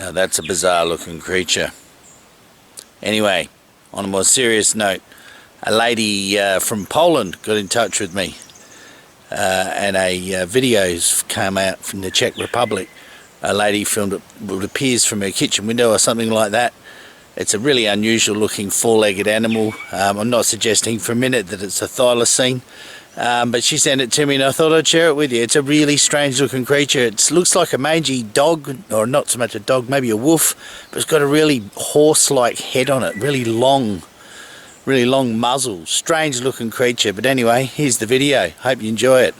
Now that's a bizarre looking creature. Anyway, on a more serious note, a lady from Poland got in touch with me and a videos came out from the Czech Republic. A lady filmed it, what appears from her kitchen window or something like that. It's a really unusual looking four-legged animal. I'm not suggesting for a minute that it's a thylacine, but she sent it to me and I thought I'd share it with you. It's a really strange looking creature. It looks like a mangy dog, or not so much a dog, maybe a wolf, but it's got a really horse-like head on it, really long muzzle. Strange looking creature, but anyway, here's the video. Hope you enjoy it.